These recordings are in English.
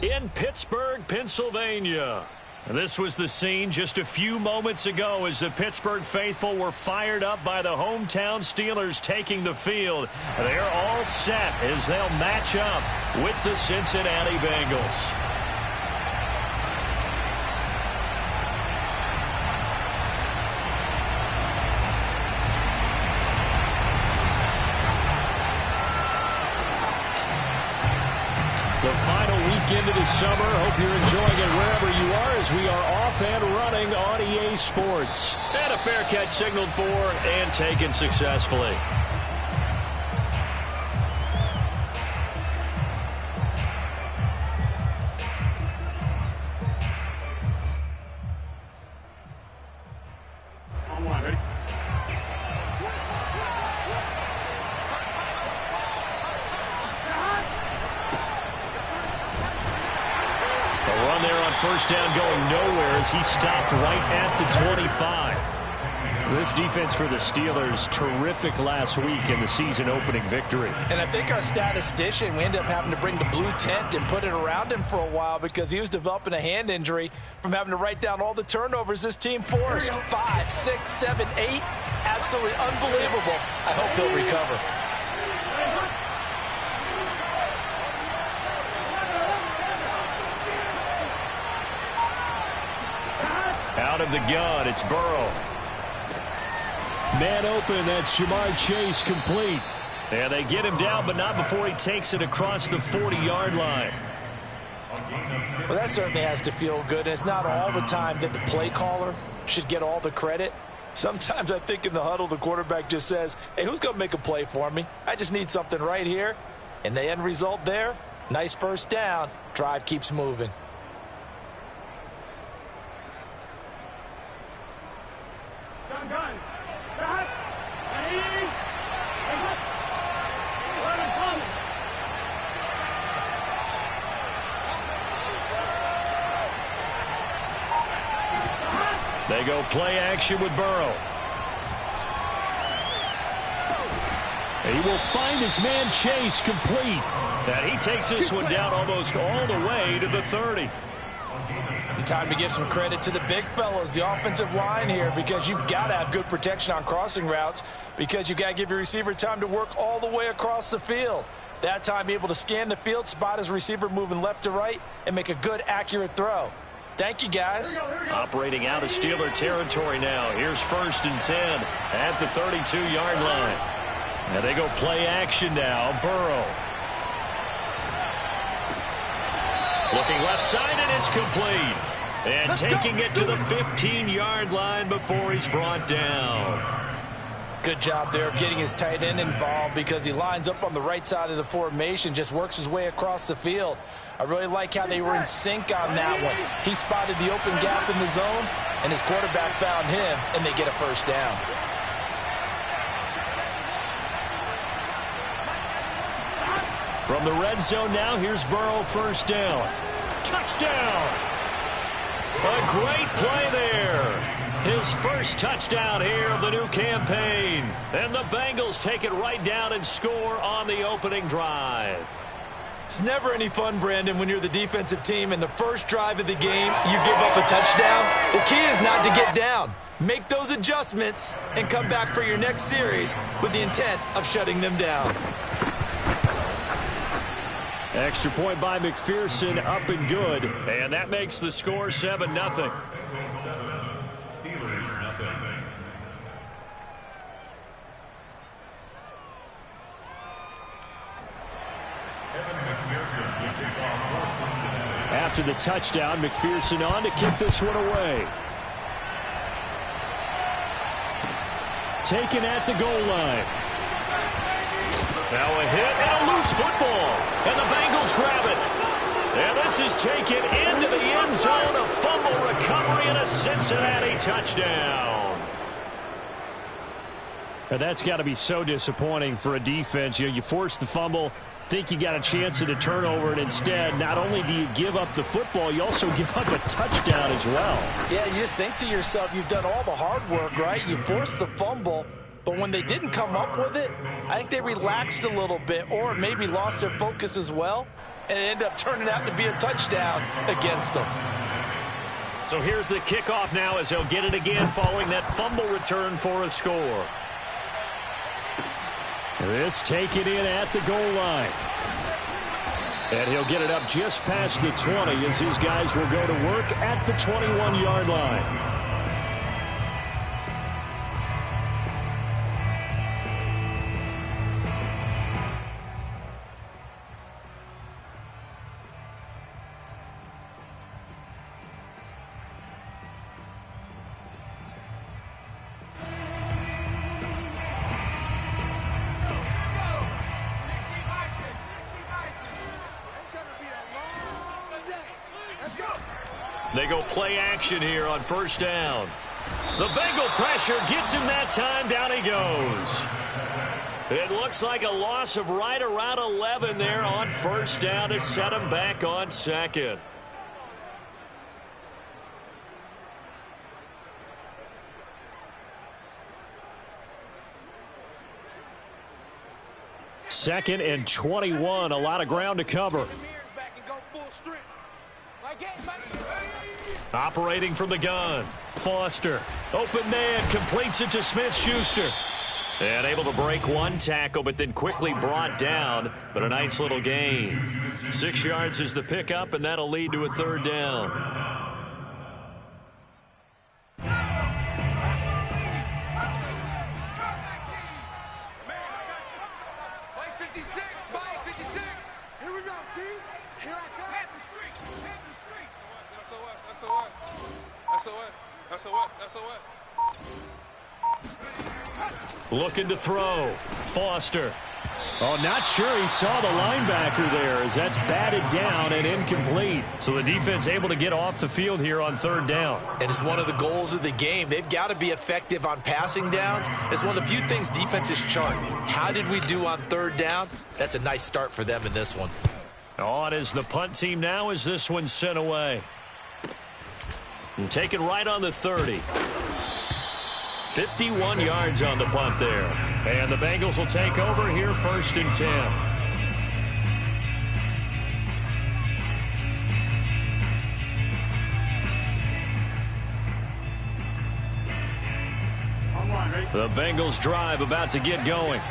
in Pittsburgh, Pennsylvania. This was the scene just a few moments ago as the Pittsburgh faithful were fired up by the hometown Steelers taking the field. They're all set as they'll match up with the Cincinnati Bengals. The final weekend of the summer. Hope you're enjoying it wherever you are as we are off and running on EA Sports. And a fair catch signaled for and taken successfully. First down going nowhere as he stopped right at the 25. This defense for the Steelers, terrific last week in the season-opening victory. And I think our statistician, we ended up having to bring the blue tent and put it around him for a while because he was developing a hand injury from having to write down all the turnovers this team forced. 5, 6, 7, 8. Absolutely unbelievable. I hope he'll recover. Out of the gun, it's Burrow. Man open, that's Jamar Chase complete. And they get him down, but not before he takes it across the 40-yard line. Well, that certainly has to feel good. And it's not all the time that the play caller should get all the credit. Sometimes I think in the huddle, the quarterback just says, hey, who's going to make a play for me? I just need something right here. And the end result there, nice first down. Drive keeps moving. They go play action with Burrow. He will find his man Chase complete. And he takes this one down almost all the way to the 30. And time to give some credit to the big fellas, the offensive line here, because you've got to have good protection on crossing routes because you've got to give your receiver time to work all the way across the field. That time, able to scan the field, spot his receiver moving left to right, and make a good, accurate throw. Thank you, guys. Operating out of Steeler territory now. Here's 1st and 10 at the 32-yard line. And they go play action now. Burrow. Looking left side, and it's complete. And taking it to the 15-yard line before he's brought down. Good job there of getting his tight end involved because he lines up on the right side of the formation, just works his way across the field. I really like how they were in sync on that one. He spotted the open gap in the zone, and his quarterback found him, and they get a first down. From the red zone now, here's Burrow, first down. Touchdown! A great play there. His first touchdown here of the new campaign. And the Bengals take it right down and score on the opening drive. It's never any fun, Brandon, when you're the defensive team and the first drive of the game, you give up a touchdown. The key is not to get down. Make those adjustments and come back for your next series with the intent of shutting them down. Extra point by McPherson, up and good. And that makes the score 7-0. Steelers, nothing. After the touchdown, McPherson on to kick this one away. Taken at the goal line. Now a hit and a loose football. And the Bengals grab it. And this is taken into the end zone. A fumble recovery and a Cincinnati touchdown. And that's got to be so disappointing for a defense. You force the fumble, think you got a chance at a turnover, and instead, not only do you give up the football, you also give up a touchdown as well. Yeah, you just think to yourself, you've done all the hard work, right? You forced the fumble, but when they didn't come up with it, I think they relaxed a little bit or maybe lost their focus as well. and it ended up turning out to be a touchdown against them. So here's the kickoff now as he'll get it again following that fumble return for a score. This taken in at the goal line. And he'll get it up just past the 20 as his guys will go to work at the 21-yard line. They go play action here on first down. The Bengal pressure gets him that time. Down he goes. It looks like a loss of right around 11 there on first down to set him back on second. Second and 21. A lot of ground to cover. Operating from the gun. Foster. Open man. Completes it to Smith-Schuster. And able to break one tackle, but then quickly brought down. But a nice little gain. 6 yards is the pickup, and that'll lead to a third down. Looking to throw. Foster. Oh, not sure he saw the linebacker there as that's batted down and incomplete. So the defense able to get off the field here on third down. And it's one of the goals of the game. They've got to be effective on passing downs. It's one of the few things defenses chart. How did we do on third down? That's a nice start for them in this one. On is the punt team now as this one's sent away. And taken right on the 30. 51 yards on the punt there. And the Bengals will take over here first and 10. The Bengals drive about to get going.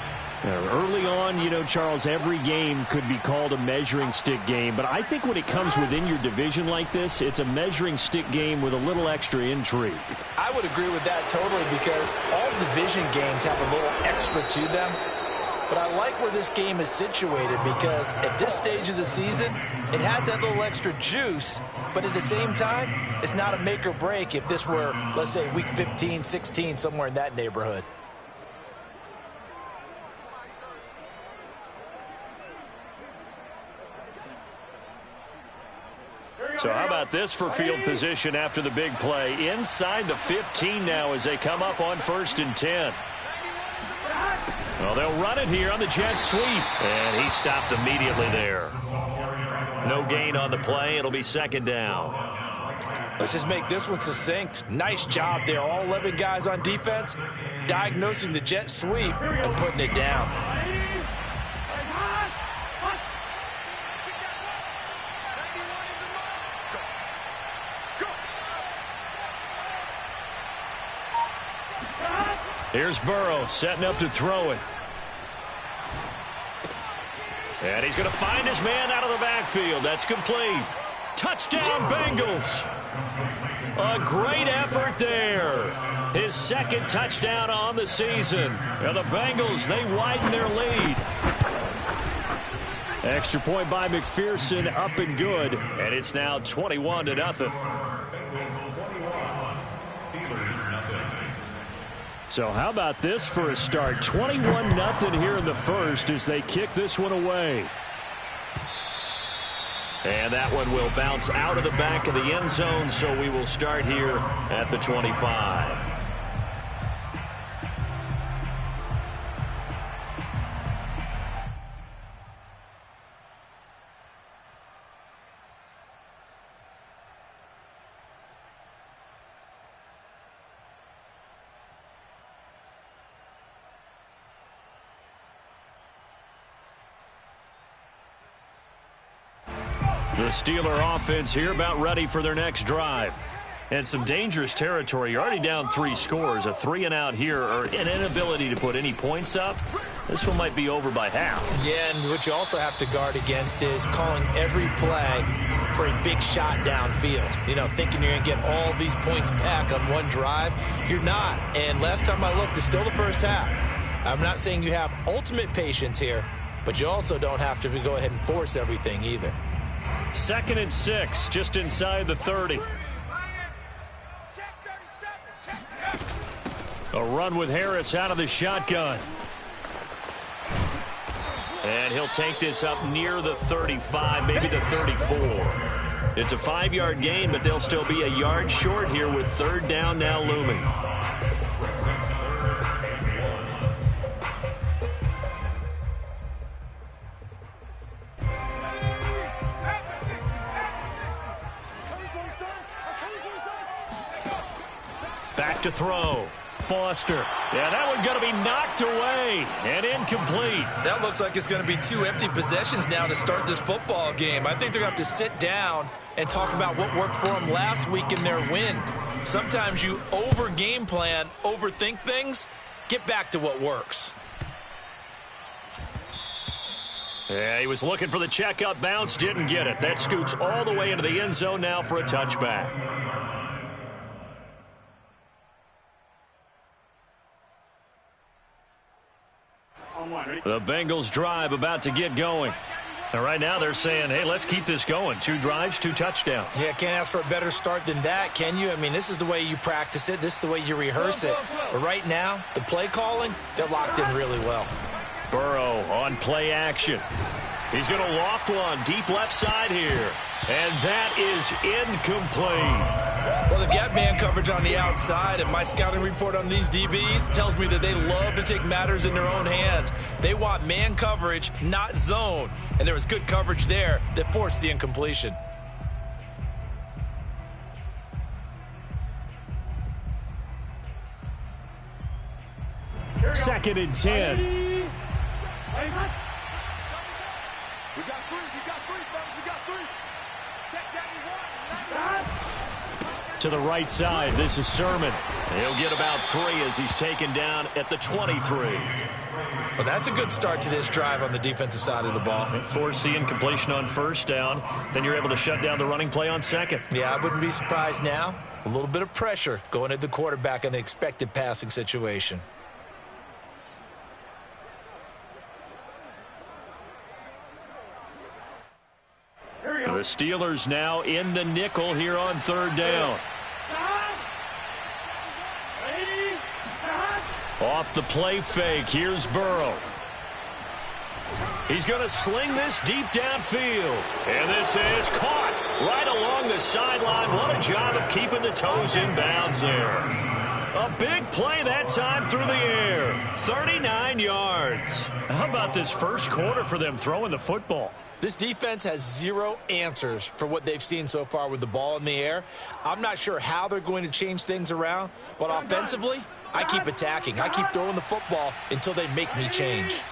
Early on, you know, Charles, every game could be called a measuring stick game. But I think when it comes within your division like this, it's a measuring stick game with a little extra intrigue. I would agree with that totally because all division games have a little extra to them. But I like where this game is situated because at this stage of the season, it has that little extra juice. But at the same time, it's not a make or break if this were, let's say, week 15, 16, somewhere in that neighborhood. So how about this for field position after the big play? Inside the 15 now as they come up on first and 10. Well, they'll run it here on the jet sweep. And he stopped immediately there. No gain on the play. It'll be second down. Let's just make this one succinct. Nice job there. All 11 guys on defense diagnosing the jet sweep and putting it down. Here's Burrow setting up to throw it. And he's going to find his man out of the backfield. That's complete. Touchdown, Bengals. A great effort there. His second touchdown on the season. And the Bengals, they widen their lead. Extra point by McPherson, up and good. And it's now 21-0. So how about this for a start? 21-0 here in the first as they kick this one away. And that one will bounce out of the back of the end zone, so we will start here at the 25. The Steeler offense here about ready for their next drive. And some dangerous territory. You're already down 3 scores. A 3-and-out here, or an inability to put any points up. This one might be over by half. Yeah, and what you also have to guard against is calling every play for a big shot downfield. You know, thinking you're going to get all these points back on one drive. You're not. And last time I looked, it's still the first half. I'm not saying you have ultimate patience here, but you also don't have to go ahead and force everything either. 2nd and 6, just inside the 30. A run with Harris out of the shotgun. And he'll take this up near the 35, maybe the 34. It's a 5-yard gain, but they'll still be a yard short here with 3rd down now looming. Back to throw. Foster. Yeah, that one's going to be knocked away and incomplete. That looks like it's going to be 2 empty possessions now to start this football game. I think they're going to have to sit down and talk about what worked for them last week in their win. Sometimes you over-game plan, overthink things. Get back to what works. Yeah, he was looking for the checkup bounce, didn't get it. That scoots all the way into the end zone now for a touchback. The Bengals drive about to get going. And right now they're saying, hey, let's keep this going. 2 drives, 2 touchdowns. Yeah, can't ask for a better start than that, can you? I mean, this is the way you practice it. This is the way you rehearse it. But right now, the play calling, they're locked in really well. Burrow on play action. He's going to loft one deep left side here. And that is incomplete. Well, they've got man coverage on the outside, and my scouting report on these DBs tells me that they love to take matters in their own hands. They want man coverage, not zone. And there was good coverage there that forced the incompletion. Second and 10. We got 3, fellas. We got 3. Check that To the right side, this is Sermon. He'll get about 3 as he's taken down at the 23. Well, that's a good start to this drive on the defensive side of the ball. Force the incompletion on 1st down. Then you're able to shut down the running play on 2nd. Yeah, I wouldn't be surprised now. A little bit of pressure going at the quarterback in an expected passing situation. The Steelers now in the nickel here on 3rd down. Off the play fake, here's Burrow. He's going to sling this deep downfield. And this is caught right along the sideline. What a job of keeping the toes in bounds there. A big play that time through the air. 39 yards. How about this first quarter for them throwing the football? This defense has 0 answers for what they've seen so far with the ball in the air. I'm not sure how they're going to change things around, but offensively, I keep attacking. I keep throwing the football until they make me change.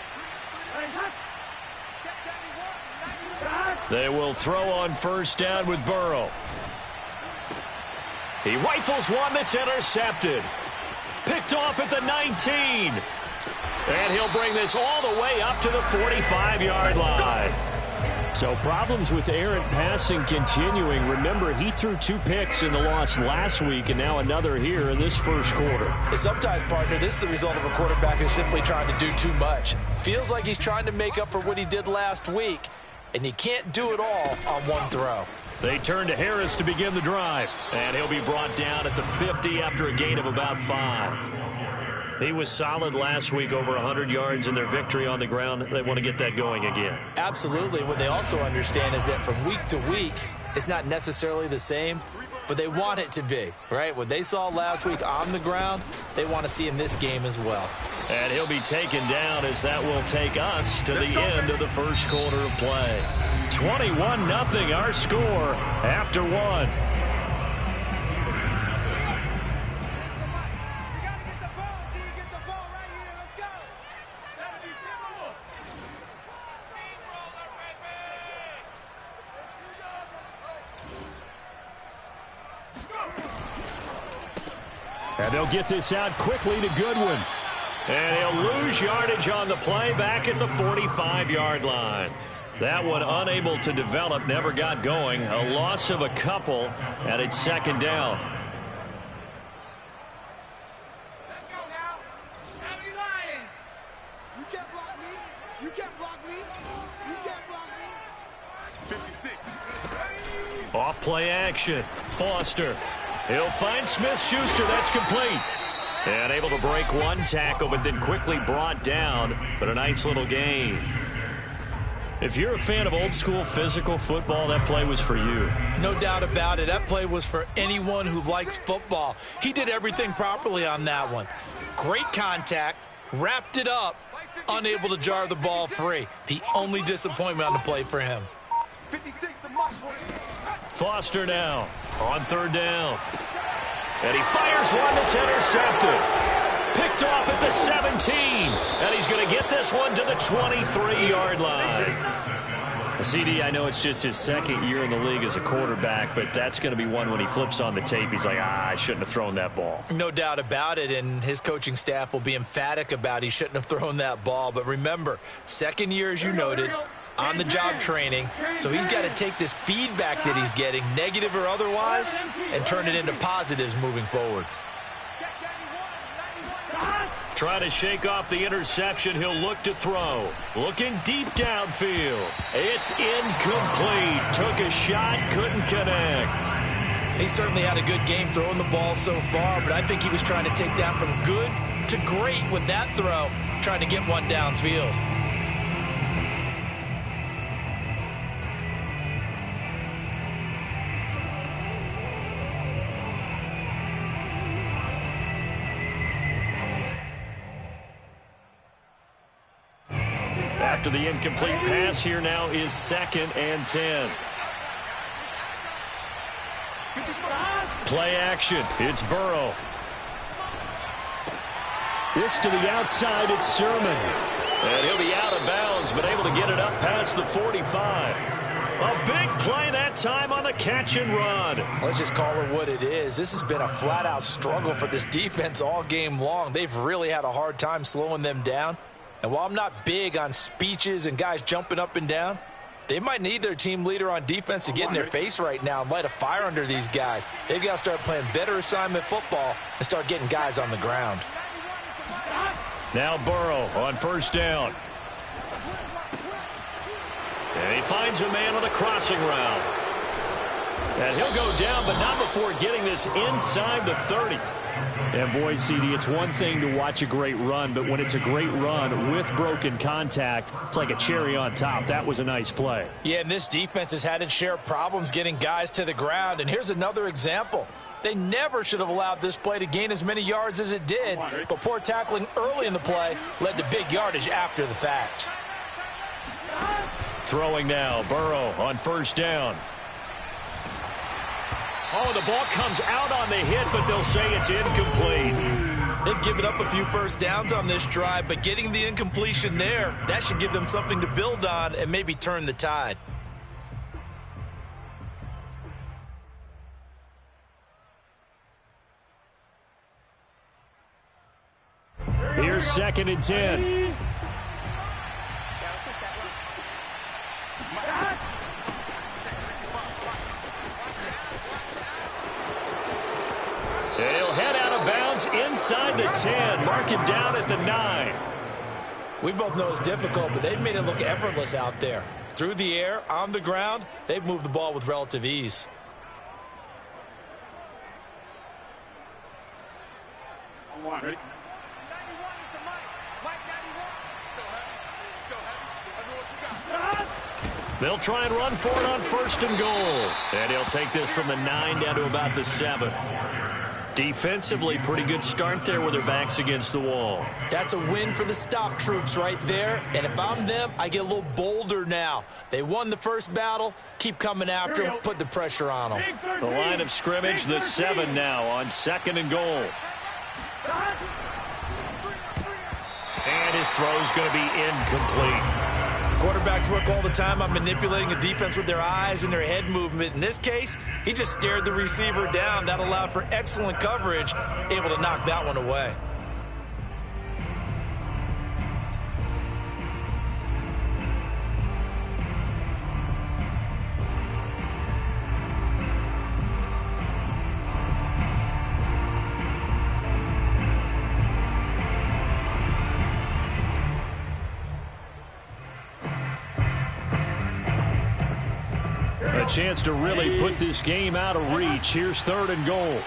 They will throw on 1st down with Burrow. He rifles one that's intercepted. Picked off at the 19. And he'll bring this all the way up to the 45-yard line. So problems with errant passing continuing. Remember, he threw 2 picks in the loss last week and now another here in this first quarter. And sometimes, partner, this is the result of a quarterback who's simply trying to do too much. Feels like he's trying to make up for what he did last week, and he can't do it all on one throw. They turn to Harris to begin the drive, and he'll be brought down at the 50 after a gain of about 5. He was solid last week, over 100 yards in their victory on the ground. They want to get that going again. Absolutely. What they also understand is that from week to week, it's not necessarily the same, but they want it to be, right? What they saw last week on the ground, they want to see in this game as well. And he'll be taken down as that will take us to the end of the first quarter of play. 21-0 our score after 1. And they'll get this out quickly to Goodwin. And he'll lose yardage on the play back at the 45-yard line. That one unable to develop, never got going. A loss of a couple, and it's second down. Let's go now. How many lying? You can't block me. You can't block me. You can't block me. 56. Off play action. Foster. He'll find Smith-Schuster. That's complete. And able to break one tackle, but then quickly brought down. But a nice little gain. If you're a fan of old-school physical football, that play was for you. No doubt about it. That play was for anyone who likes football. He did everything properly on that one. Great contact, wrapped it up, unable to jar the ball free. The only disappointment on the play for him. 56 the mark. Foster now on third down. And he fires one that's intercepted. Picked off at the 17. And he's going to get this one to the 23-yard line. CD, I know it's just his second year in the league as a quarterback, but that's going to be one when he flips on the tape. He's like, I shouldn't have thrown that ball. No doubt about it, and his coaching staff will be emphatic about he shouldn't have thrown that ball. But remember, second year, as you noted, on-the-job training, so he's got to take this feedback that he's getting, negative or otherwise, and turn it into positives moving forward. Trying to shake off the interception. He'll look to throw. Looking deep downfield. It's incomplete. Took a shot, couldn't connect. He certainly had a good game throwing the ball so far, but I think he was trying to take that from good to great with that throw, trying to get one downfield. After the incomplete pass, here now is 2nd and 10. Play action. It's Burrow. This to the outside. It's Sermon. And he'll be out of bounds, but able to get it up past the 45. A big play that time on the catch and run. Let's just call it what it is. This has been a flat-out struggle for this defense all game long. They've really had a hard time slowing them down. And while I'm not big on speeches and guys jumping up and down, they might need their team leader on defense to get in their face right now and light a fire under these guys. They've got to start playing better assignment football and start getting guys on the ground. Now Burrow on first down. And he finds a man on the crossing route. And he'll go down, but not before getting this inside the 30. And boy, CD, it's one thing to watch a great run, but when it's a great run with broken contact, it's like a cherry on top. That was a nice play. Yeah, and this defense has had its share of problems getting guys to the ground. And here's another example. They never should have allowed this play to gain as many yards as it did, but poor tackling early in the play led to big yardage after the fact. Throwing now, Burrow on first down. Oh, the ball comes out on the hit, but they'll say it's incomplete. They've given up a few first downs on this drive, but getting the incompletion there, that should give them something to build on and maybe turn the tide. Here's 2nd and 10. He'll head out of bounds inside the 10. Mark him down at the 9. We both know it's difficult, but they've made it look effortless out there. Through the air, on the ground, they've moved the ball with relative ease. Ready? They'll try and run for it on 1st and goal. And he'll take this from the 9 down to about the 7. Defensively, pretty good start there with their backs against the wall. That's a win for the stop troops right there. And if I'm them, I get a little bolder now. They won the first battle. Keep coming after them. Put the pressure on them. The line of scrimmage, the 7 now on 2nd and goal. And his throw's going to be incomplete. Quarterbacks work all the time on manipulating a defense with their eyes and their head movement. In this case, he just stared the receiver down. That allowed for excellent coverage, able to knock that one away. A chance to really put this game out of reach. Here's 3rd and goal.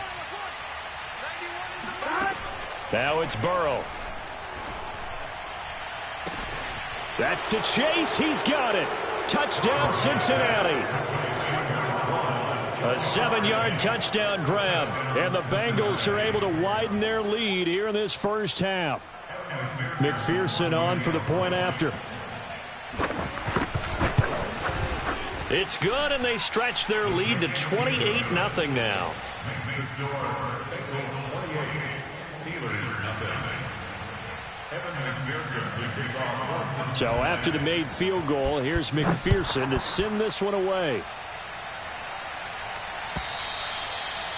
Now it's Burrow. That's to Chase. He's got it. Touchdown, Cincinnati. A 7-yard touchdown grab. And the Bengals are able to widen their lead here in this first half. McPherson on for the point after. It's good, and they stretch their lead to 28-0 now. So after the made field goal, here's McPherson to send this one away.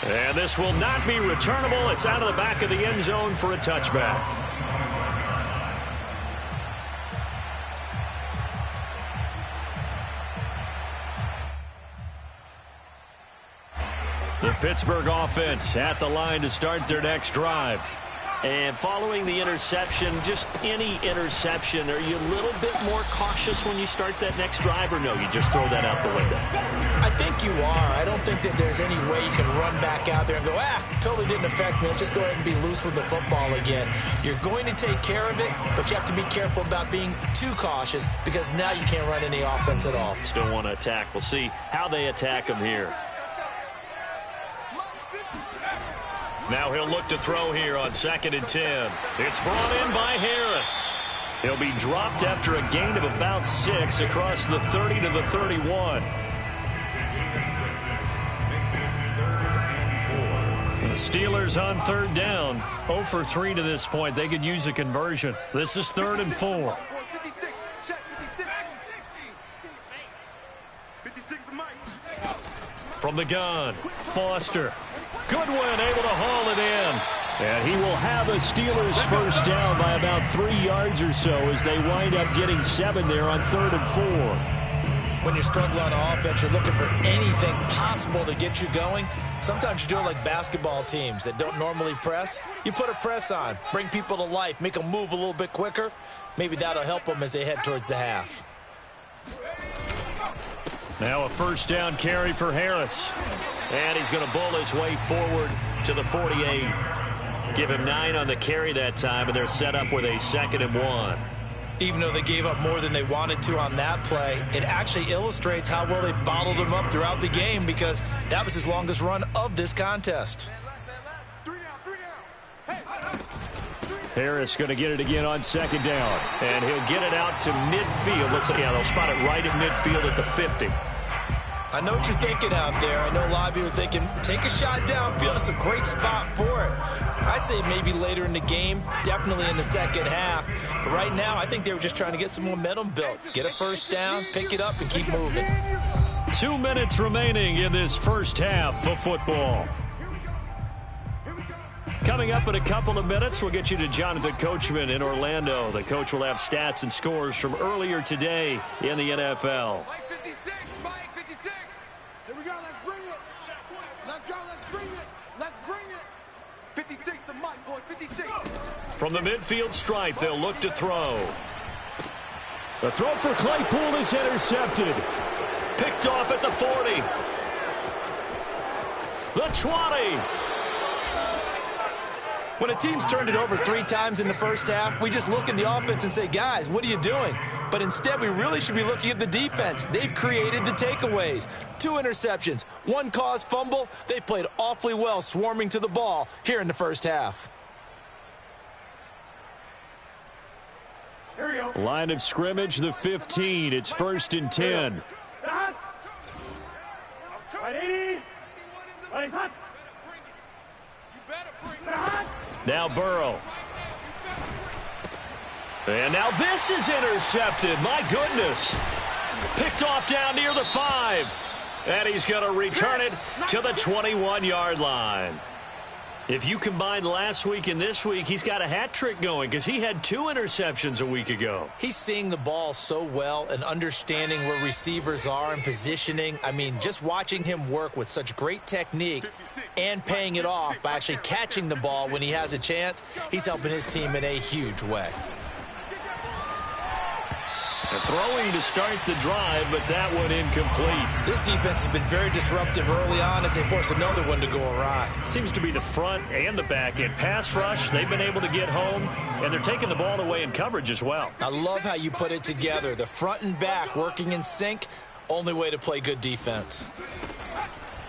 And this will not be returnable. It's out of the back of the end zone for a touchback. The Pittsburgh offense at the line to start their next drive. And following the interception, just any interception, are you a little bit more cautious when you start that next drive, or no, you just throw that out the window? I think you are. I don't think that there's any way you can run back out there and go, totally didn't affect me. Let's just go ahead and be loose with the football again. You're going to take care of it, but you have to be careful about being too cautious because now you can't run any offense at all. Still want to attack. We'll see how they attack them here. Now he'll look to throw here on 2nd and 10. It's brought in by Harris. He'll be dropped after a gain of about 6 across the 30 to the 31. The Steelers on 3rd down. 0 for 3 to this point. They could use a conversion. This is 3rd and 4. From the gun, Foster. Goodwin able to haul it in. And he will have a Steelers first down by about 3 yards or so as they wind up getting 7 there on 3rd and 4. When you're struggling on offense, you're looking for anything possible to get you going. Sometimes you do it like basketball teams that don't normally press. You put a press on, bring people to life, make them move a little bit quicker. Maybe that'll help them as they head towards the half. Now a first down carry for Harris. And he's going to bull his way forward to the 48. Give him 9 on the carry that time, and they're set up with a 2nd and 1. Even though they gave up more than they wanted to on that play, it actually illustrates how well they bottled him up throughout the game because that was his longest run of this contest. Harris going to get it again on 2nd down. And he'll get it out to midfield. Looks like, they'll spot it right at midfield at the 50. I know what you're thinking out there. I know a lot of you are thinking, take a shot downfield. It's a great spot for it. I'd say maybe later in the game, definitely in the second half. But right now, I think they were just trying to get some momentum built. Get a first down, pick it up, and keep moving. 2 minutes remaining in this first half of football. Coming up in a couple of minutes, we'll get you to Jonathan Coachman in Orlando. The coach will have stats and scores from earlier today in the NFL. From the midfield stripe, they'll look to throw. The throw for Claypool is intercepted. Picked off at the 40. The 20. When a team's turned it over 3 times in the first half, we just look at the offense and say, guys, what are you doing? But instead, we really should be looking at the defense. They've created the takeaways. 2 interceptions, 1 caused fumble. They played awfully well swarming to the ball here in the first half. Line of scrimmage, the 15. It's 1st and 10. Now Burrow. And now this is intercepted. My goodness. Picked off down near the 5. And he's going to return it to the 21-yard line. If you combine last week and this week, he's got a hat trick going because he had 2 interceptions a week ago. He's seeing the ball so well and understanding where receivers are and positioning. I mean, just watching him work with such great technique and paying it off by actually catching the ball when he has a chance, he's helping his team in a huge way. Throwing to start the drive, but that one incomplete. This defense has been very disruptive early on as they force another one to go awry. It seems to be the front and the back end. Pass rush, they've been able to get home, and they're taking the ball away in coverage as well. I love how you put it together. The front and back working in sync, only way to play good defense.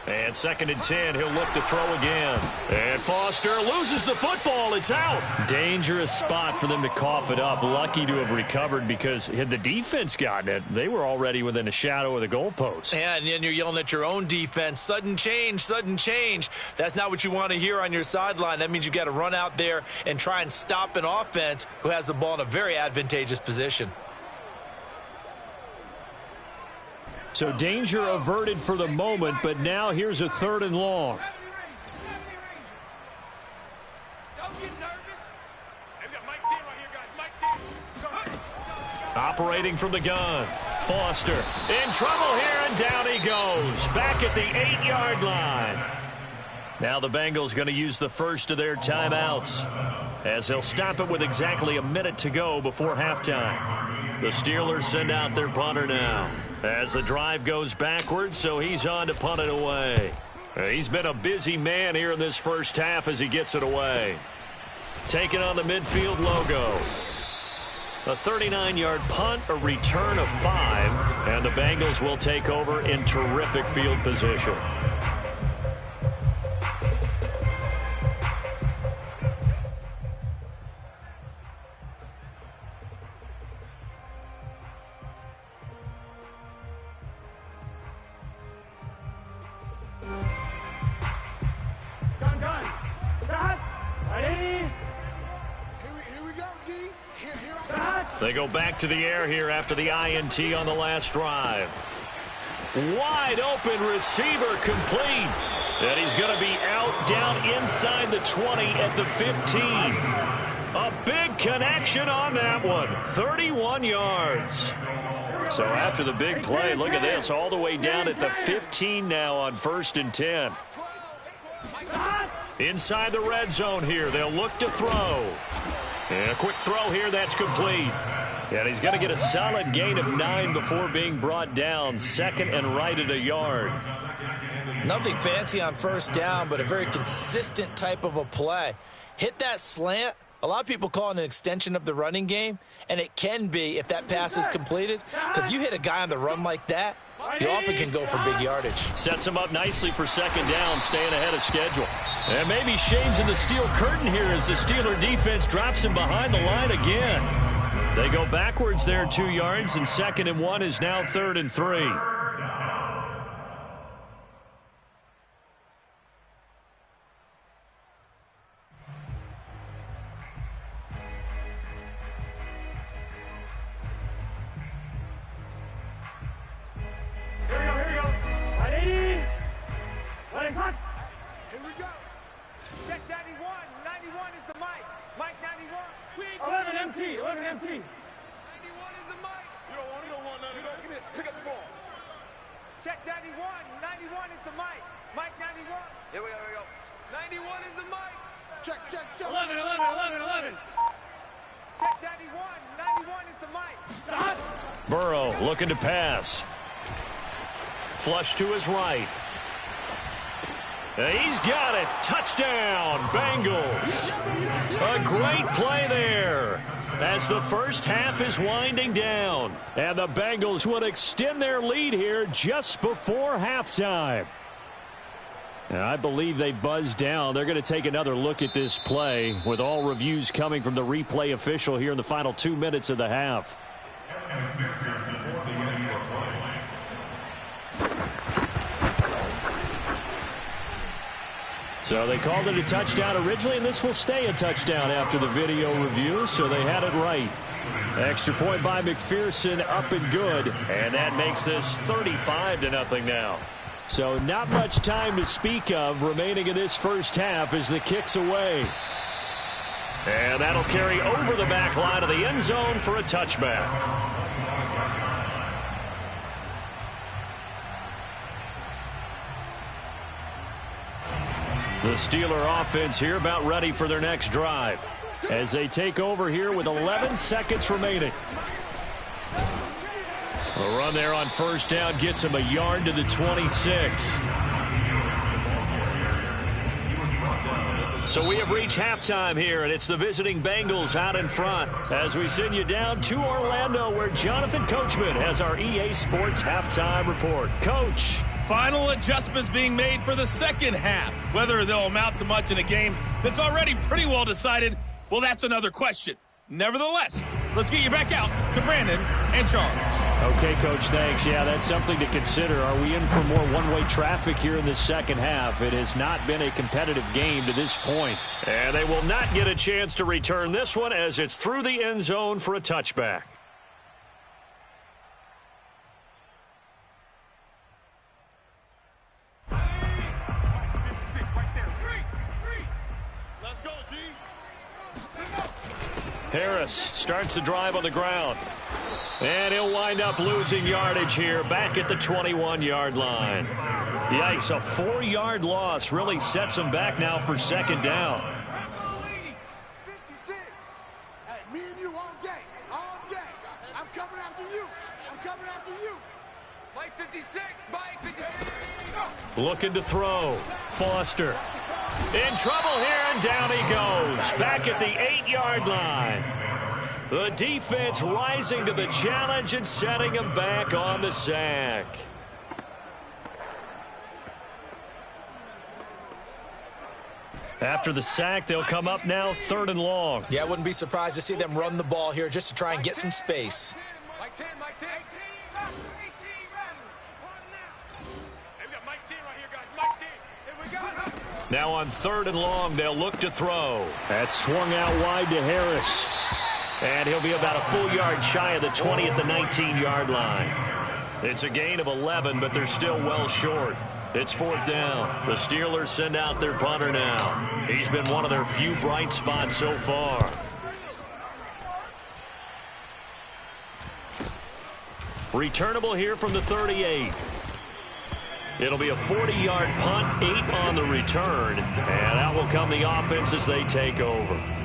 And 2nd and 10, he'll look to throw again. And Foster loses the football. It's out. Dangerous spot for them to cough it up. Lucky to have recovered because had the defense gotten it, they were already within a shadow of the goalpost. Yeah, and then you're yelling at your own defense. Sudden change, sudden change. That's not what you want to hear on your sideline. That means you got to run out there and try and stop an offense who has the ball in a very advantageous position. So danger averted for the moment, but now here's a 3rd and long. Operating from the gun. Foster in trouble here, and down he goes. Back at the 8-yard line. Now the Bengals going to use the first of their timeouts as they'll stop it with exactly a minute to go before halftime. The Steelers send out their punter now as the drive goes backwards, so he's on to punt it away. He's been a busy man here in this first half as he gets it away. Taking on the midfield logo. A 39-yard punt, a return of 5, and the Bengals will take over in terrific field position. They go back to the air here after the INT on the last drive. Wide open receiver complete. And he's going to be out down inside the 20 at the 15. A big connection on that one. 31 yards. So after the big play, look at this. All the way down at the 15 now on 1st and 10. Inside the red zone here. They'll look to throw. And a quick throw here, that's complete. And he's going to get a solid gain of 9 before being brought down. 2nd and right at a yard. Nothing fancy on 1st down, but a very consistent type of a play. Hit that slant. A lot of people call it an extension of the running game, and it can be if that pass is completed, because you hit a guy on the run like that, he often can go for big yardage. Sets him up nicely for 2nd down, staying ahead of schedule. And maybe shades in the steel curtain here as the Steeler defense drops him behind the line again. They go backwards there 2 yards, and 2nd and 1 is now 3rd and 3. Here we go. Check 91. 91 is the mic. Mic 91. We ain't 11 MT. 11 MT. 91 is the mic. You don't want it. You don't want none. You don't give it. Pick up the ball. Check 91. 91 is the mic. Mic 91. Here we go. Here we go. 91 is the mic. Check, check, check. 11, 11, 11, 11. Check 91. 91 is the mic. Stop. Burrow looking to pass. Flush to his right. He's got it. Touchdown, Bengals. A great play there as the first half is winding down. And the Bengals would extend their lead here just before halftime. And I believe they buzzed down. They're going to take another look at this play with all reviews coming from the replay official here in the final 2 minutes of the half. So they called it a touchdown originally, and this will stay a touchdown after the video review, so they had it right. Extra point by McPherson, up and good. And that makes this 35-0 now. So not much time to speak of remaining in this first half as the kick's away. And that'll carry over the back line of the end zone for a touchback. The Steeler offense here about ready for their next drive as they take over here with 11 seconds remaining. A run there on first down gets him a yard to the 26. So we have reached halftime here, and it's the visiting Bengals out in front as we send you down to Orlando where Jonathan Coachman has our EA Sports halftime report. Coach. Final adjustments being made for the second half. Whether they'll amount to much in a game that's already pretty well decided, well, that's another question. Nevertheless, let's get you back out to Brandon and Charles. Okay, Coach, thanks. Yeah, that's something to consider. Are we in for more one-way traffic here in the second half? It has not been a competitive game to this point. And they will not get a chance to return this one as it's through the end zone for a touchback. Harris starts the drive on the ground. And he'll wind up losing yardage here back at the 21-yard line. Yikes, a 4-yard loss really sets him back now for second down. 56. Hey, me and you all day. All day. I'm coming after you. I'm coming after you. Mike 56. Mike 56. Looking to throw. Foster. In trouble here, and down he goes. Back at the 8-yard line. The defense rising to the challenge and setting him back on the sack. After the sack, they'll come up now 3rd and long. Yeah, I wouldn't be surprised to see them run the ball here just to try and get some space. Mike 10, Mike 10. Hey, we got Mike 10 right here, guys. Mike 10. Here we go. Now on 3rd and long, they'll look to throw. That's swung out wide to Harris. And he'll be about a full yard shy of the 20 at the 19-yard line. It's a gain of 11, but they're still well short. It's 4th down. The Steelers send out their punter now. He's been one of their few bright spots so far. Returnable here from the 38. It'll be a 40-yard punt, 8 on the return. And out will come the offense as they take over.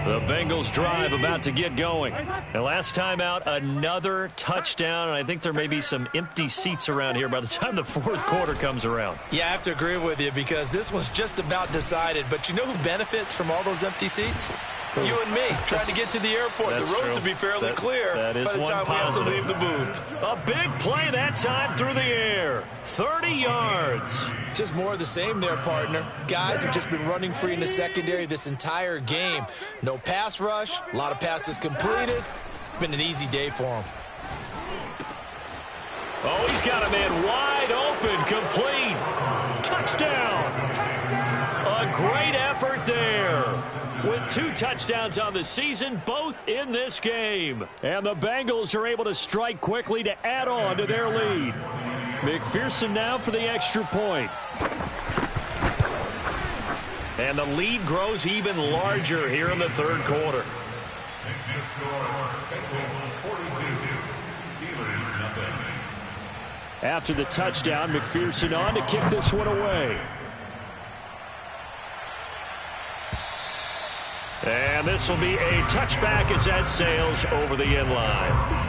The Bengals drive about to get going. And last time out, another touchdown. And I think there may be some empty seats around here by the time the 4th quarter comes around. Yeah, I have to agree with you because this one's just about decided. But you know who benefits from all those empty seats? You and me, trying to get to the airport. That's the road true. to be fairly clear that is by the time we have to leave the booth. A big play that time through the air. 30 yards. Just more of the same there, partner. Guys have just been running free in the secondary this entire game. No pass rush, a lot of passes completed. Been an easy day for them. Oh, he's got a man wide open, complete. Touchdown. A great effort there. With 2 touchdowns on the season, both in this game. And the Bengals are able to strike quickly to add on to their lead. McPherson now for the extra point. And the lead grows even larger here in the 3rd quarter. After the touchdown, McPherson on to kick this one away. And this will be a touchback as that sails over the end line.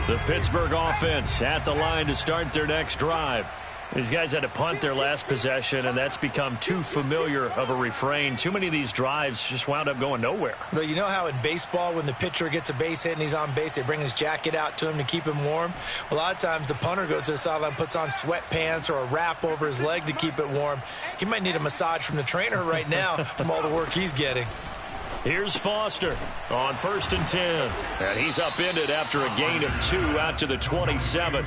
The Pittsburgh offense at the line to start their next drive. These guys had to punt their last possession, and that's become too familiar of a refrain. Too many of these drives just wound up going nowhere. But you know how in baseball, when the pitcher gets a base hit and he's on base, they bring his jacket out to him to keep him warm? A lot of times the punter goes to the sideline, puts on sweatpants or a wrap over his leg to keep it warm. He might need a massage from the trainer right now from all the work he's getting. Here's Foster on 1st and 10. And he's upended after a gain of 2 out to the 27.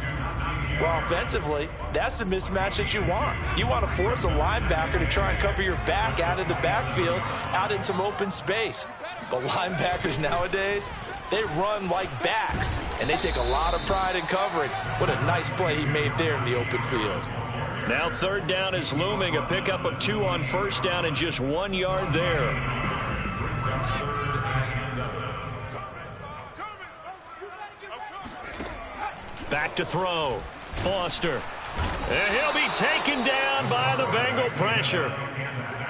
Well, offensively, that's the mismatch that you want. You want to force a linebacker to try and cover your back out of the backfield, out in some open space. But linebackers nowadays, they run like backs, and they take a lot of pride in covering. What a nice play he made there in the open field. Now 3rd down is looming. A pickup of 2 on 1st down and just 1 yard there. Back to throw. Foster. And he'll be taken down by the Bengal pressure.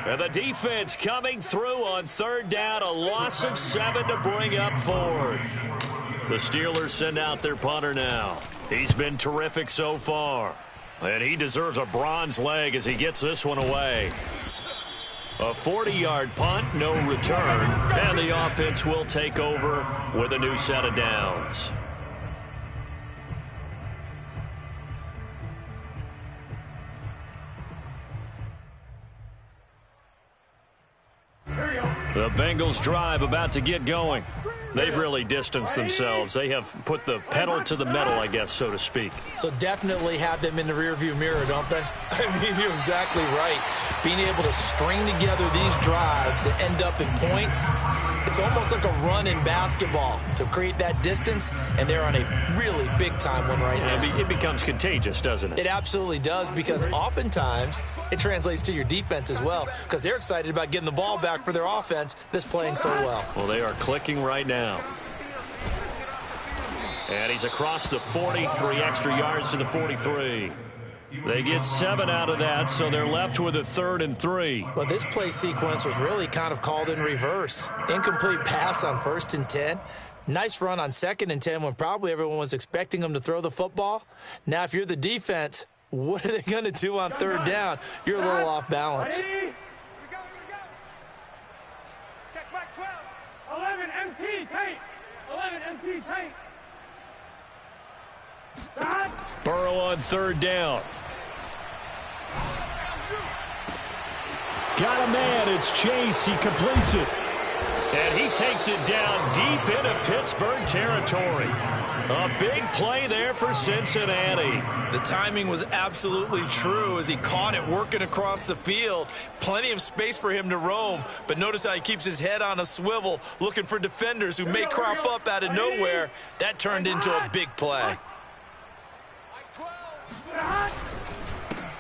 And the defense coming through on 3rd down. A loss of 7 to bring up 4th. The Steelers send out their punter now. He's been terrific so far. And he deserves a bronze leg as he gets this one away. A 40-yard punt, no return. And the offense will take over with a new set of downs. The Bengals drive about to get going. They've really distanced themselves. They have put the pedal to the metal, I guess, so to speak. So definitely have them in the rearview mirror, don't they? I mean, you're exactly right. Being able to string together these drives that end up in points, it's almost like a run in basketball to create that distance, and they're on a really big-time one right now. It becomes contagious, doesn't it? It absolutely does, because oftentimes it translates to your defense as well, because they're excited about getting the ball back for their offense that's playing so well. Well, they are clicking right now. And he's across the 40, 3 extra yards to the 43. They get 7 out of that, so they're left with a 3rd and 3. Well, this play sequence was really kind of called in reverse. Incomplete pass on 1st and 10. Nice run on 2nd and 10 when probably everyone was expecting them to throw the football. Now, if you're the defense, what are they going to do on 3rd down? You're a little off balance. Here we go. Check back 12. 11 MT paint. 11 MT paint. Burrow on 3rd down. Got a man. It's Chase. He completes it. And he takes it down deep into Pittsburgh territory. A big play there for Cincinnati. The timing was absolutely true as he caught it working across the field. Plenty of space for him to roam, but notice how he keeps his head on a swivel looking for defenders who may crop up out of nowhere. That turned into a big play.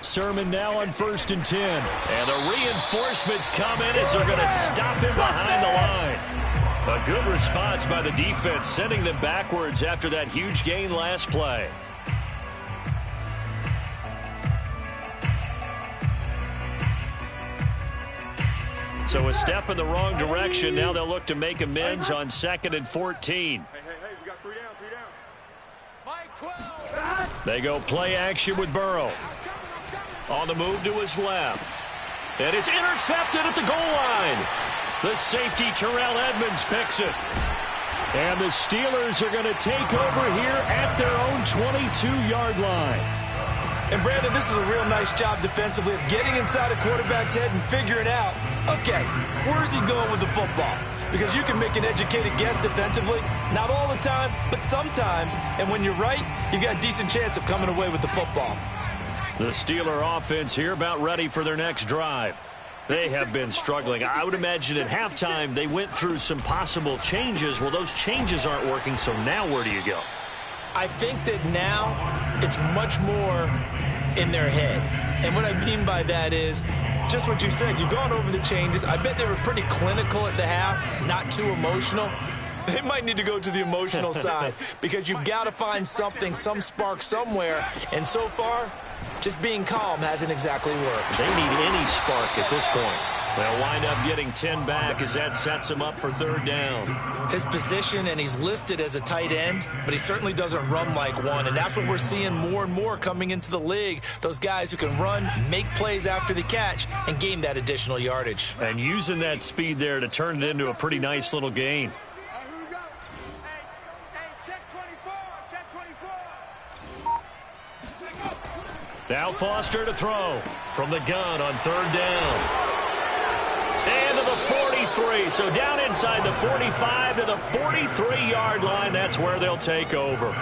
Sermon now on 1st and 10. And the reinforcements come in as they're going to stop him behind the line. A good response by the defense, sending them backwards after that huge gain last play. So a step in the wrong direction. Now they'll look to make amends on 2nd and 14. Hey, we got 3 down. Mike 12. They go play action with Burrow. On the move to his left. And it's intercepted at the goal line. The safety, Terrell Edmonds, picks it. And the Steelers are going to take over here at their own 22-yard line. And, Brandon, this is a real nice job defensively of getting inside a quarterback's head and figuring out, okay, where's he going with the football? Because you can make an educated guess defensively, not all the time, but sometimes. And when you're right, you've got a decent chance of coming away with the football. The Steeler offense here about ready for their next drive. They have been struggling. I would imagine at halftime they went through some possible changes. Well, those changes aren't working, so now where do you go? I think that now it's much more in their head. And what I mean by that is just what you said. You've gone over the changes. I bet they were pretty clinical at the half, not too emotional. They might need to go to the emotional side because you've got to find something, some spark somewhere. And so far, just being calm hasn't exactly worked. They need any spark at this point. They'll wind up getting 10 back as that sets him up for 3rd down. His position, and he's listed as a tight end, but he certainly doesn't run like one, and that's what we're seeing more and more coming into the league. Those guys who can run, make plays after the catch, and gain that additional yardage. And using that speed there to turn it into a pretty nice little gain. Now Foster to throw from the gun on 3rd down. And to the 3. So down inside the 45 to the 43-yard line. That's where they'll take over.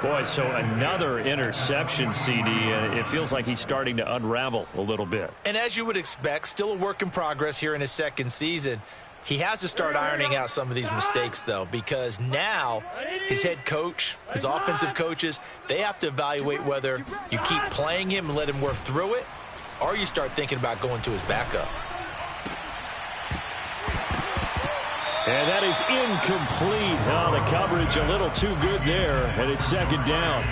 Boy, so another interception, CD, and it feels like he's starting to unravel a little bit. And as you would expect, still a work in progress here in his second season. He has to start ironing out some of these mistakes, though, because now his head coach, his offensive coaches, they have to evaluate whether you keep playing him and let him work through it, or you start thinking about going to his backup. And that is incomplete. Oh, the coverage a little too good there, and it's second down.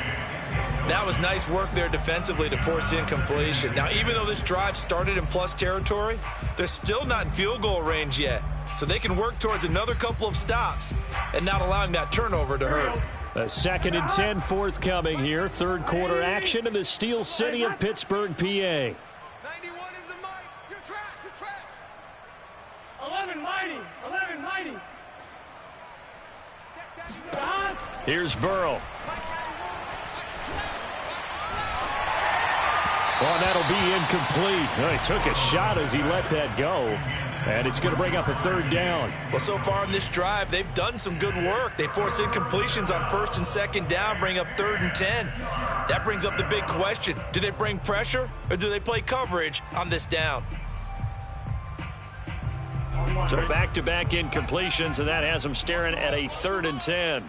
That was nice work there defensively to force incompletion. Now, even though this drive started in plus territory, they're still not in field goal range yet. So they can work towards another couple of stops and not allowing that turnover to hurt. A 2nd and 10 forthcoming here. Third quarter action in the Steel City of Pittsburgh, PA. 91 is the mic. You're trash. You're trash. 11 mighty. 11 mighty. Here's Burrow. Well, that'll be incomplete. Well, he took a shot as he let that go. And it's going to bring up a third down. Well, so far in this drive, they've done some good work. They force incompletions on 1st and 2nd down, bring up 3rd and 10. That brings up the big question. Do they bring pressure or do they play coverage on this down? So back-to-back incompletions, and that has them staring at a 3rd and 10.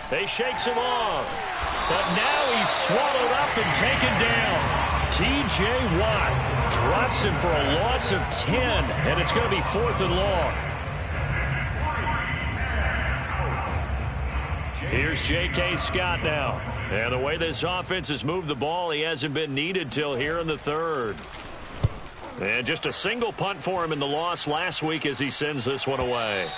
They shakes him off. But now he's swallowed up and taken down. T.J. Watt drops him for a loss of 10, and it's going to be 4th and long. Here's J.K. Scott now. And the way this offense has moved the ball, he hasn't been needed till here in the 3rd. And just a single punt for him in the loss last week as he sends this one away.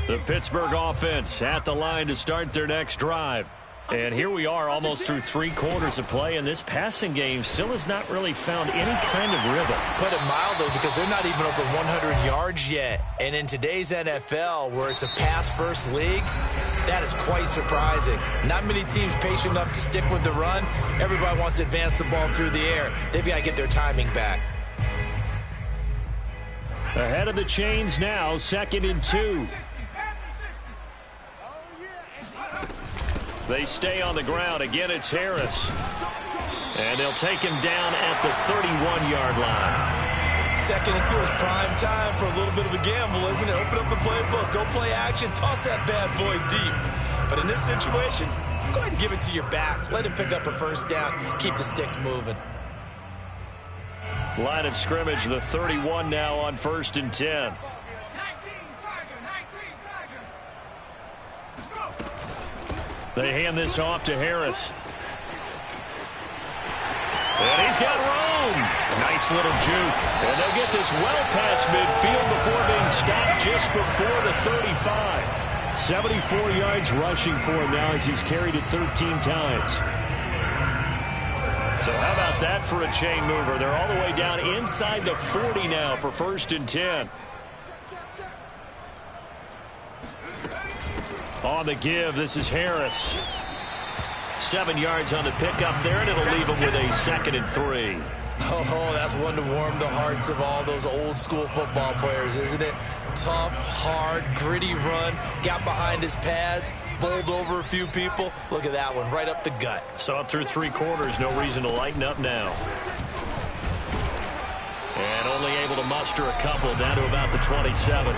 The Pittsburgh offense at the line to start their next drive. And here we are almost through 3 quarters of play, and this passing game still has not really found any kind of rhythm. Put it mildly, because they're not even over 100 yards yet. And in today's NFL, where it's a pass-first league, that is quite surprising. Not many teams patient enough to stick with the run. Everybody wants to advance the ball through the air. They've got to get their timing back. Ahead of the chains now, 2nd and 2. They stay on the ground. Again, it's Harris. And they'll take him down at the 31-yard line. 2nd and 2 is prime time for a little bit of a gamble, isn't it? Open up the playbook, go play action, toss that bad boy deep. But in this situation, go ahead and give it to your back. Let him pick up a 1st down. Keep the sticks moving. Line of scrimmage, the 31 now on 1st and 10. They hand this off to Harris. And he's got room. Nice little juke. And they'll get this well past midfield before being stopped just before the 35. 74 yards rushing for him now as he's carried it 13 times. So how about that for a chain mover? They're all the way down inside the 40 now for 1st and 10. On the give, this is Harris. 7 yards on the pickup there, and it'll leave him with a 2nd and 3. Oh, that's one to warm the hearts of all those old school football players, isn't it? Tough, hard, gritty run, got behind his pads, bowled over a few people. Look at that one, right up the gut. Saw it through 3 quarters, no reason to lighten up now. And only able to muster a couple down to about the 27.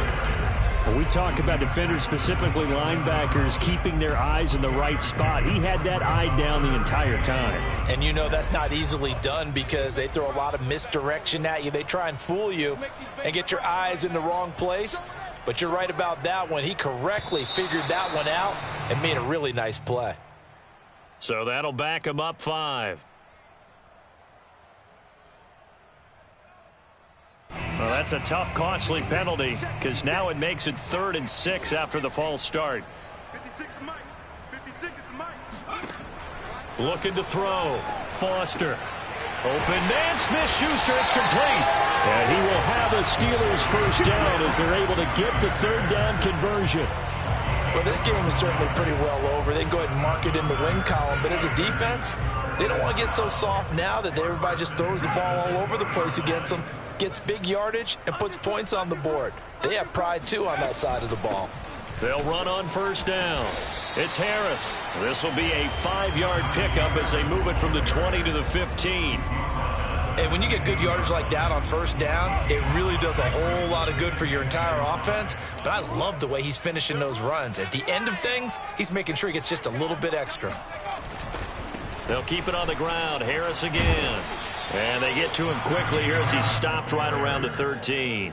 When we talk about defenders, specifically linebackers, keeping their eyes in the right spot, he had that eye down the entire time. And you know that's not easily done because they throw a lot of misdirection at you. They try and fool you and get your eyes in the wrong place. But you're right about that one. He correctly figured that one out and made a really nice play. So that'll back him up 5. Well, that's a tough, costly penalty because now it makes it 3rd and 6 after the false start. 56 is Mike. 56 is Mike. Looking to throw. Foster. Open man, Smith-Schuster, it's complete. And he will have a Steelers first down as they're able to get the third down conversion. Well, this game is certainly pretty well over. They can go ahead and mark it in the win column. But as a defense, they don't want to get so soft now that everybody just throws the ball all over the place against them, gets big yardage, and puts points on the board. They have pride, too, on that side of the ball. They'll run on first down. It's Harris. This will be a 5-yard pickup as they move it from the 20 to the 15. And when you get good yardage like that on first down, it really does a whole lot of good for your entire offense. But I love the way he's finishing those runs. At the end of things, he's making sure he gets just a little bit extra. They'll keep it on the ground. Harris again. And they get to him quickly here as he's stopped right around the 13.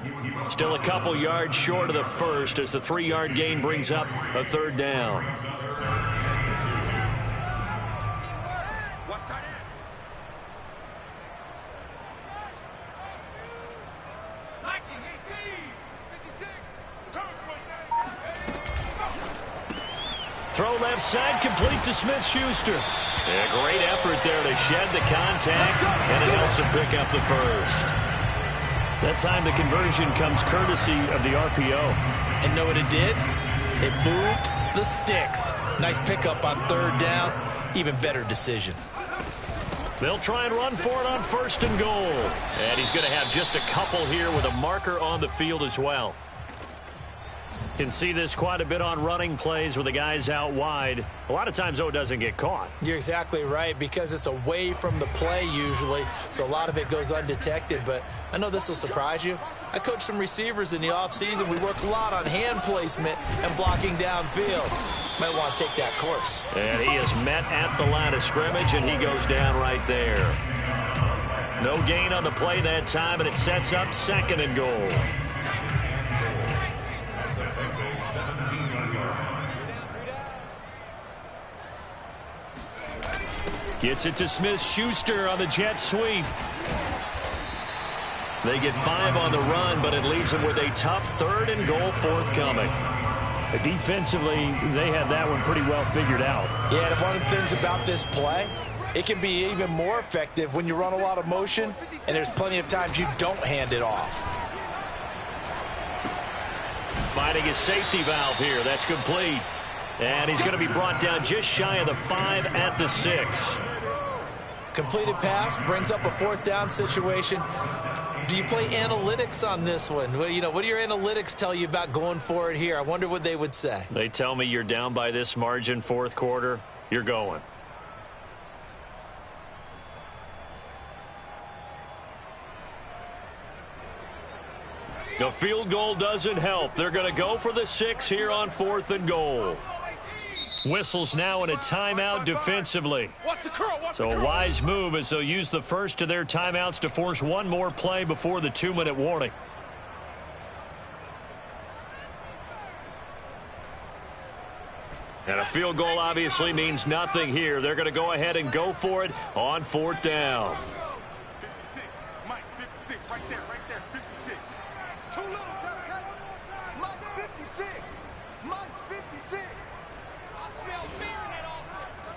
Still a couple yards short of the first as the 3-yard gain brings up a third down. Throw left side, complete to Smith-Schuster. A great effort there to shed the contact, and it helps him pick up the first. That time the conversion comes courtesy of the RPO. And know what it did? It moved the sticks. Nice pickup on third down. Even better decision. They'll try and run for it on first and goal. And he's going to have just a couple here with a marker on the field as well. Can see this quite a bit on running plays with the guys out wide. A lot of times, though, it doesn't get caught. You're exactly right, because it's away from the play usually, so a lot of it goes undetected. But I know this will surprise you. I coached some receivers in the offseason. We work a lot on hand placement and blocking downfield. Might want to take that course. And he is met at the line of scrimmage, and he goes down right there. No gain on the play that time, and it sets up second and goal. Gets it to Smith-Schuster on the jet sweep. They get 5 on the run, but it leaves them with a tough third and goal forthcoming. Defensively, they had that one pretty well figured out. Yeah, and one of the things about this play, it can be even more effective when you run a lot of motion, and there's plenty of times you don't hand it off. Finding his safety valve here. That's complete. And he's going to be brought down just shy of the 5 at the 6. Completed pass brings up a fourth down situation. Do you play analytics on this one? Well, you know, what do your analytics tell you about going for it here? I wonder what they would say. They tell me you're down by this margin fourth quarter. You're going. The field goal doesn't help. They're going to go for the 6 here on fourth and goal. Whistles now in a timeout defensively. So a wise move as they'll use the first of their timeouts to force one more play before the 2-minute warning. And a field goal obviously means nothing here. They're going to go ahead and go for it on fourth down. 56. Mike, 56. Right there, 56. Too little, cut. Mike's 56. Mike's 56. I smell fear in that offense.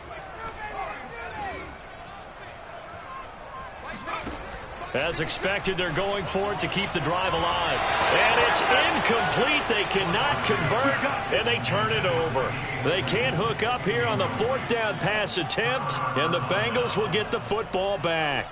As expected, they're going for it to keep the drive alive. And it's incomplete. They cannot convert, and they turn it over. They can't hook up here on the fourth down pass attempt, and the Bengals will get the football back.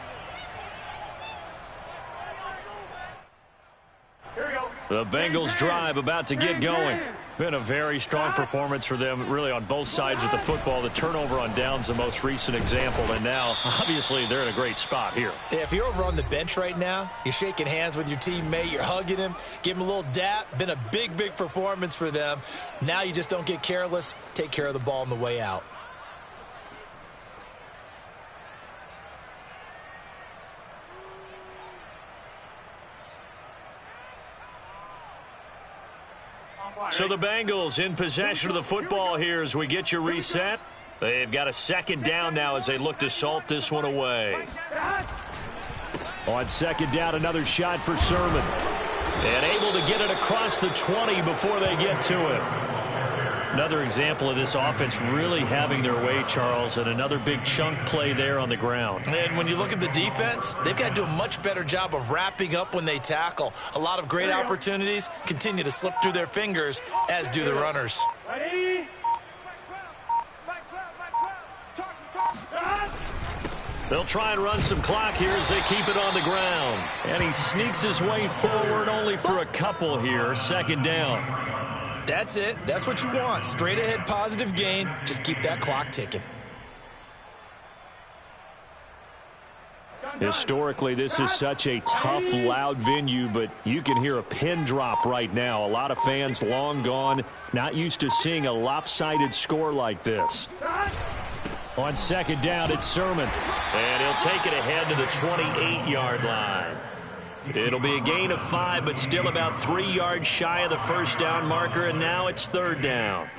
The Bengals drive about to get going. Been a very strong performance for them, really, on both sides of the football. The turnover on downs, the most recent example, and now, obviously, they're in a great spot here. Yeah, if you're over on the bench right now, you're shaking hands with your teammate, you're hugging him, give him a little dap. Been a big, big performance for them. Now you just don't get careless. Take care of the ball on the way out. So the Bengals in possession of the football here as we get you reset. They've got a second down now as they look to salt this one away. On second down, another shot for Sermon. And able to get it across the 20 before they get to him. Another example of this offense really having their way, Charles, and another big chunk play there on the ground. And when you look at the defense, they've got to do a much better job of wrapping up when they tackle. A lot of great opportunities continue to slip through their fingers, as do the runners. Ready? They'll try and run some clock here as they keep it on the ground. And he sneaks his way forward only for a couple here. Second down. That's it. That's what you want. Straight ahead positive gain. Just keep that clock ticking. Historically, this is such a tough, loud venue, but you can hear a pin drop right now. A lot of fans long gone, not used to seeing a lopsided score like this. On second down, it's Sermon. And he'll take it ahead to the 28-yard line. It'll be a gain of 5, but still about 3 yards shy of the first down marker, and now it's third down.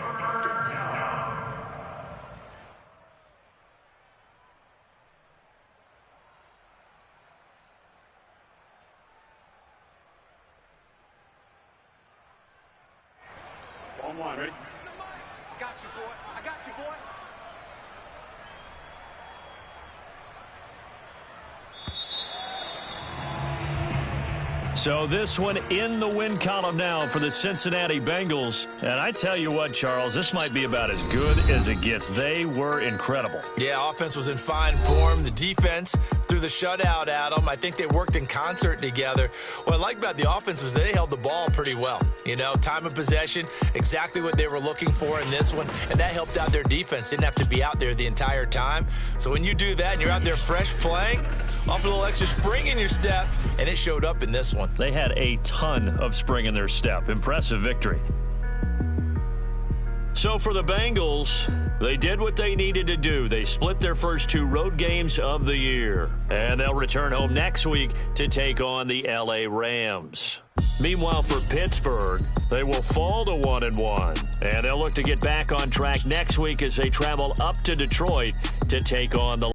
On one, ready? I got you, boy. I got you, boy. So this one in the win column now for the Cincinnati Bengals. And I tell you what, Charles, this might be about as good as it gets. They were incredible. Yeah, offense was in fine form. The defense threw the shutout at them. I think they worked in concert together. What I like about the offense was they held the ball pretty well. You know, time of possession, exactly what they were looking for in this one. And that helped out their defense. Didn't have to be out there the entire time. So when you do that and you're out there fresh playing, off a little extra spring in your step, and it showed up in this one. They had a ton of spring in their step. Impressive victory. So for the Bengals, they did what they needed to do. They split their first 2 road games of the year. And they'll return home next week to take on the LA Rams. Meanwhile, for Pittsburgh, they will fall to 1-1. And they'll look to get back on track next week as they travel up to Detroit to take on the